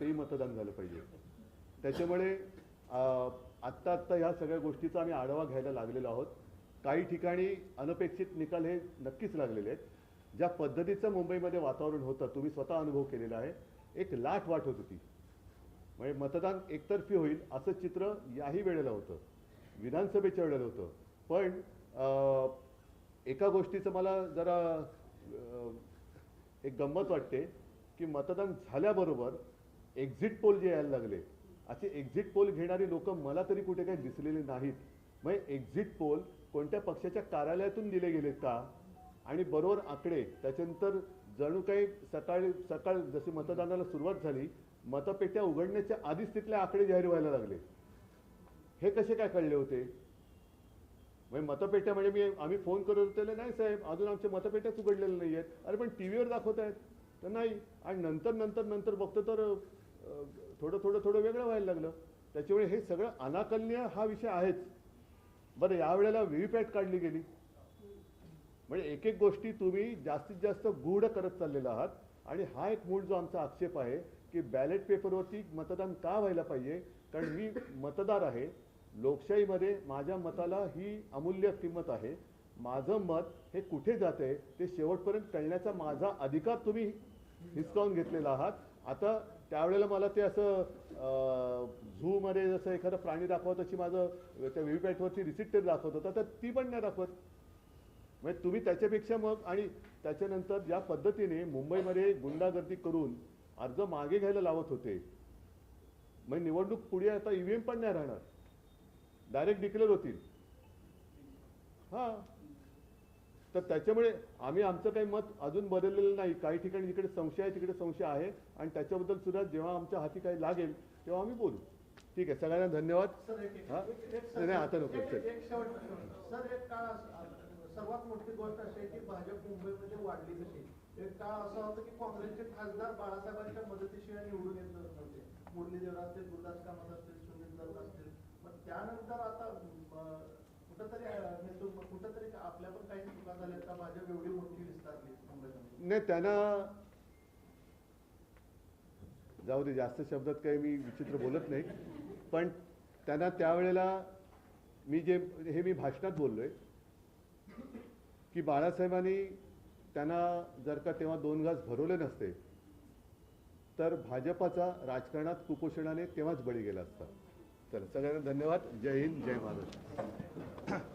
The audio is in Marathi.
तरी मतदान झालं पाहिजे. त्याच्यामुळे आत्ता ह्या सगळ्या गोष्टीचा आम्ही आढावा घ्यायला लागलेलो आहोत. काही ठिकाणी अनपेक्षित निकाल हे नक्कीच लागलेले आहेत. ज्या पद्धतीचं मुंबईमध्ये वातावरण होतं, तुम्ही स्वतः अनुभव केलेला आहे, एक लाट वाट होत होती. म्हणजे मतदान एकतर्फी होईल असं चित्र याही वेळेला होतं, विधानसभेच्या वेळेला होतं. पण एका गोष्टीचं मला जरा एक गंमत वाटते की मतदान झाल्याबरोबर एक्झिट पोल जे यायला लागले, असे एक्झिट पोल घेणारी लोक मला तरी कुठे काही दिसलेले नाहीत. म्हणजे एक्झिट पोल कोणत्या पक्षाच्या कार्यालयातून दिले गेलेत का, आणि बरोबर आकडे त्याच्यानंतर जणू काही सकाळ जशी मतदानाला सुरुवात झाली, मतपेट्या उघडण्याच्या आधीच तिथले आकडे जाहीर व्हायला लागले. हे कसे काय कळले होते? म्हणजे मतपेट्या म्हणजे आम्ही फोन करत होते, नाही साहेब अजून आमच्या मतपेट्याच उघडलेल्या नाही आहेत. अरे पण टी व्हीवर दाखवत आहेत तर नाही. आणि नंतर बघतो तर थोडं वेगळं व्हायला लागलं. त्याच्यामुळे हे सगळं अनाकलनीय हा विषय आहेच. बरं, यावेळेला व्हीव्हीपॅट काढली गेली. म्हणजे एक एक गोष्टी तुम्ही जास्तीत जास्त गूढ करत चाललेला आहात. आणि हा एक मूळ जो आमचा आक्षेप आहे की बॅलेट पेपरवरती मतदान का व्हायला पाहिजे, कारण मी मतदार आहे. लोकशाहीमध्ये माझ्या मताला ही अमूल्य किंमत आहे. माझं मत हे कुठे जाते ते शेवटपर्यंत कळण्याचा माझा अधिकार तुम्ही हिसकावून घेतलेला आहात. आता त्यावेळेला मला ते असं झूमध्ये जसं एखादा प्राणी दाखवत अशी माझं त्या व्हीव्हीपॅटवरची रिसिप्ट दाखवत होता, तर ती पण नाही दाखवत. म्हणजे तुम्ही त्याच्यापेक्षा मग आणि त्याच्यानंतर ज्या पद्धतीने मुंबईमध्ये गुंडागर्दी करून अर्ज मागे घ्यायला लावत होते, म्हणजे निवडणूक पुढे आता ईव्हीएम पण नाही राहणार, डायरेक्ट डिक्लेअर होतील. हां, तर त्याच्यामुळे आमचं काही मत अजून बदललेलं नाही. काही ठिकाणी जिकडे संशय आहे तिकडे संशय आहे, आणि त्याच्याबद्दल सुद्धा जेव्हा आमच्या हाती काही लागेल तेव्हा आम्ही बोलू. ठीक आहे, सगळ्यांना धन्यवाद. हां, नाही आता नको. सर्वात मोठी गोष्ट अशी आहे की भाजप मुंबईमध्ये वाढली कशी. एक काळ असा होता की काँग्रेसचे खासदार बाळासाहेबांच्या मदतीशिवाय निवडून येत नव्हते. मुरली देवरा असतील, गुरुदास कामत असतील, सुनील दत्त असतील. मग त्यानंतर आता कुठंतरी आपल्या पण काही चुका झाल्या का भाजप एवढी मोठी विस्तारली मुंबईमध्ये? नाही, त्यांना जाऊ दे, जास्त शब्दात काही मी विचित्र बोलत नाही. पण त्यांना त्यावेळेला मी भाषणात बोललोय की बाळासाहेबांनी त्यांना जर का तेव्हा 2 घास भरवले नसते तर भाजपाचा राजकारणात कुपोषणाने तेव्हाच बळी गेला असता. चला, सगळ्यांना धन्यवाद. जय हिंद, जय महाराष्ट्र.